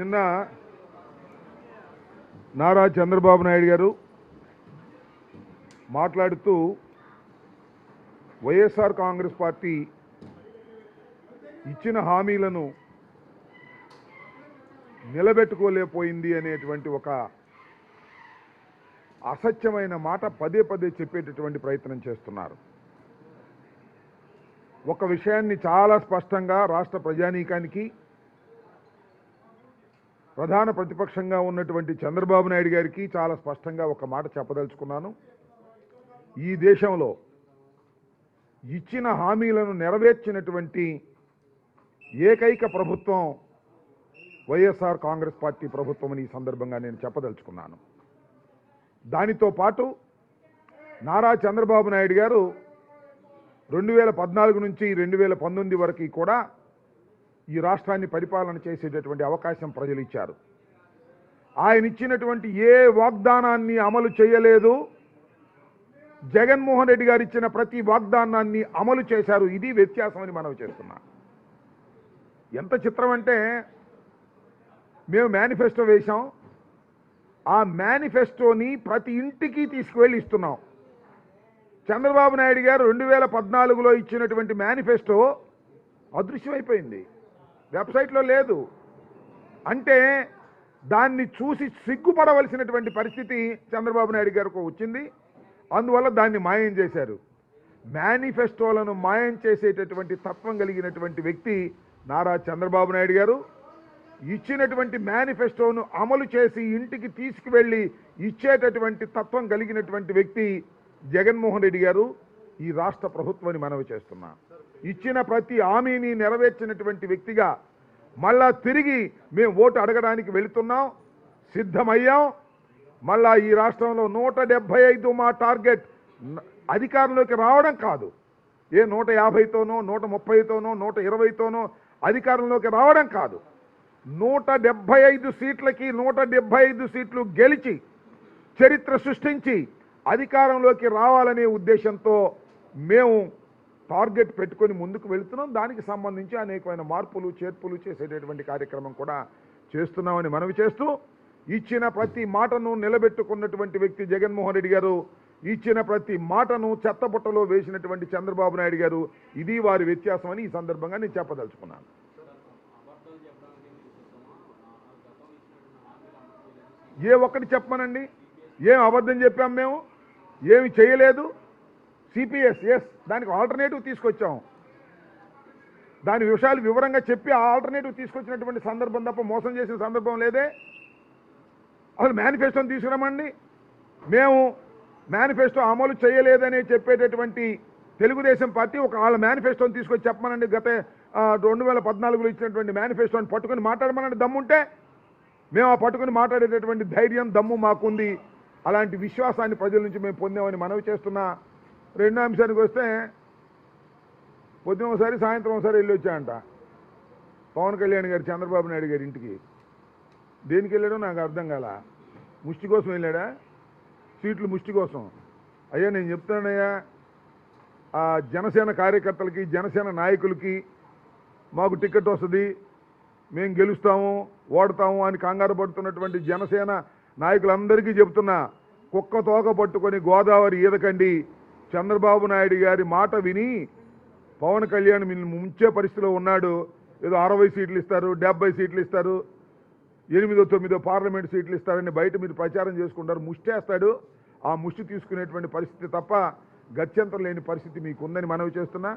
నిన్న నారా చంద్రబాబు నాయుడు గారు మాట్లాడుతూ వైఎస్ఆర్ కాంగ్రెస్ పార్టీ ఇచ్చిన హామీలను నిలబెట్టుకోలేకపోయింది అనేటువంటి ఒక అసత్యమైన మాట పదే పదే చెప్పేటటువంటి ప్రయత్నం చేస్తున్నారు. ఒక విషయాన్ని చాలా స్పష్టంగా రాష్ట్ర ప్రజానీకానికి, ప్రధాన ప్రతిపక్షంగా ఉన్నటువంటి చంద్రబాబు నాయుడు గారికి చాలా స్పష్టంగా ఒక మాట చెప్పదలుచుకున్నాను. ఈ దేశంలో ఇచ్చిన హామీలను నెరవేర్చినటువంటి ఏకైక ప్రభుత్వం వైఎస్ఆర్ కాంగ్రెస్ పార్టీ ప్రభుత్వం అని ఈ సందర్భంగా నేను చెప్పదలుచుకున్నాను. దానితో పాటు నారా చంద్రబాబు నాయుడు గారు 2014 నుంచి 2019 వరకు కూడా ఈ రాష్ట్రాన్ని పరిపాలన చేసేటటువంటి అవకాశం ప్రజలు ఇచ్చారు. ఆయన ఇచ్చినటువంటి ఏ వాగ్దానాన్ని అమలు చేయలేదు. జగన్మోహన్ రెడ్డి గారు ఇచ్చిన ప్రతి వాగ్దానాన్ని అమలు చేశారు. ఇది వ్యత్యాసమని మనం చేస్తున్నాం. ఎంత చిత్రం అంటే, మేము మేనిఫెస్టో వేశాం, ఆ మేనిఫెస్టోని ప్రతి ఇంటికి తీసుకువెళ్ళి ఇస్తున్నాం. చంద్రబాబు నాయుడు గారు 2014లో ఇచ్చినటువంటి మేనిఫెస్టో అదృశ్యమైపోయింది, వెబ్సైట్లో లేదు. అంటే దాన్ని చూసి సిగ్గుపడవలసినటువంటి పరిస్థితి చంద్రబాబు నాయుడు గారికి వచ్చింది. అందువల్ల దాన్ని మాయం చేశారు. మేనిఫెస్టోలను మాయం చేసేటటువంటి తత్వం కలిగినటువంటి వ్యక్తి నారా చంద్రబాబు నాయుడు గారు. ఇచ్చినటువంటి మేనిఫెస్టోను అమలు చేసి ఇంటికి తీసుకువెళ్ళి ఇచ్చేటటువంటి తత్వం కలిగినటువంటి వ్యక్తి జగన్మోహన్ రెడ్డి గారు. ఈ రాష్ట్ర ప్రభుత్వాన్ని మనవి చేస్తున్నా. ఇచ్చిన ప్రతి హామీని నెరవేర్చినటువంటి వ్యక్తిగా మళ్ళా తిరిగి మేము ఓటు అడగడానికి వెళుతున్నాం, సిద్ధమయ్యాం. మళ్ళా ఈ రాష్ట్రంలో 175 మా టార్గెట్. అధికారంలోకి రావడం కాదు, ఏ 150తోనో 130తోనో 120తోనో అధికారంలోకి రావడం కాదు. 175 సీట్లకి 175 సీట్లు గెలిచి చరిత్ర సృష్టించి అధికారంలోకి రావాలనే ఉద్దేశంతో మేము టార్గెట్ పెట్టుకొని ముందుకు వెళుతున్నాం. దానికి సంబంధించి అనేకమైన మార్పులు చేర్పులు చేసేటటువంటి కార్యక్రమం కూడా చేస్తున్నామని మనవి చేస్తూ, ఇచ్చిన ప్రతి మాటను నిలబెట్టుకున్నటువంటి వ్యక్తి జగన్మోహన్ రెడ్డి గారు. ఇచ్చిన ప్రతి మాటను చెత్తబుట్టలో వేసినటువంటి చంద్రబాబు నాయుడు గారు. ఇది వారి వ్యత్యాసం అని ఈ సందర్భంగా నేను చెప్పదలుచుకున్నాను. ఏ ఒక్కటి చెప్పమనండి, ఏం అబద్ధం చెప్పాం మేము, ఏమి చేయలేదు. సిపిఎస్ ఎస్, దానికి ఆల్టర్నేటివ్ తీసుకొచ్చాం. దాని విషయాలు వివరంగా చెప్పి ఆ ఆల్టర్నేటివ్ తీసుకొచ్చినటువంటి సందర్భం తప్ప మోసం చేసిన సందర్భం లేదే. అసలు మేనిఫెస్టోని తీసుకురామండి. మేము మేనిఫెస్టో అమలు చేయలేదని చెప్పేటటువంటి తెలుగుదేశం పార్టీ వాళ్ళ మేనిఫెస్టోని తీసుకొచ్చి చెప్పమనండి. గత 2014లో ఇచ్చినటువంటి మేనిఫెస్టోని పట్టుకొని మాట్లాడమనండి దమ్ముంటే. మేము ఆ పట్టుకుని మాట్లాడేటటువంటి ధైర్యం, దమ్ము మాకుంది. అలాంటి విశ్వాసాన్ని ప్రజల నుంచి మేము పొందామని మనవి చేస్తున్నా. రెండో అంశానికి వస్తే, పొద్దున ఒకసారి సాయంత్రం ఒకసారి వెళ్ళి వచ్చాయంట పవన్ కళ్యాణ్ గారు చంద్రబాబు నాయుడు గారి ఇంటికి. దేనికి వెళ్ళాడో నాకు అర్థం కాల. ముష్టి కోసం వెళ్ళాడా? సీట్లు ముష్టి కోసం. అయ్యా నేను చెప్తానయ్యా, ఆ జనసేన కార్యకర్తలకి, జనసేన నాయకులకి మాకు టికెట్ వస్తుంది, మేము గెలుస్తాము, ఓడతాము అని కంగారు పడుతున్నటువంటి జనసేన నాయకులందరికీ చెబుతున్నా, కుక్క తోక పట్టుకొని గోదావరి ఈదకండి. చంద్రబాబు నాయుడు గారి మాట విని పవన్ కళ్యాణ్ ముంచే పరిస్థితిలో ఉన్నాడు. ఏదో 60 సీట్లు ఇస్తారు, 70 సీట్లు ఇస్తారు, 8, 9 పార్లమెంట్ సీట్లు ఇస్తారని బయట మీరు ప్రచారం చేసుకుంటారు. ముష్టేస్తాడు. ఆ ముష్టి తీసుకునేటువంటి పరిస్థితి తప్ప గత్యంతరం లేని పరిస్థితి మీకుందని మనవి చేస్తున్నా.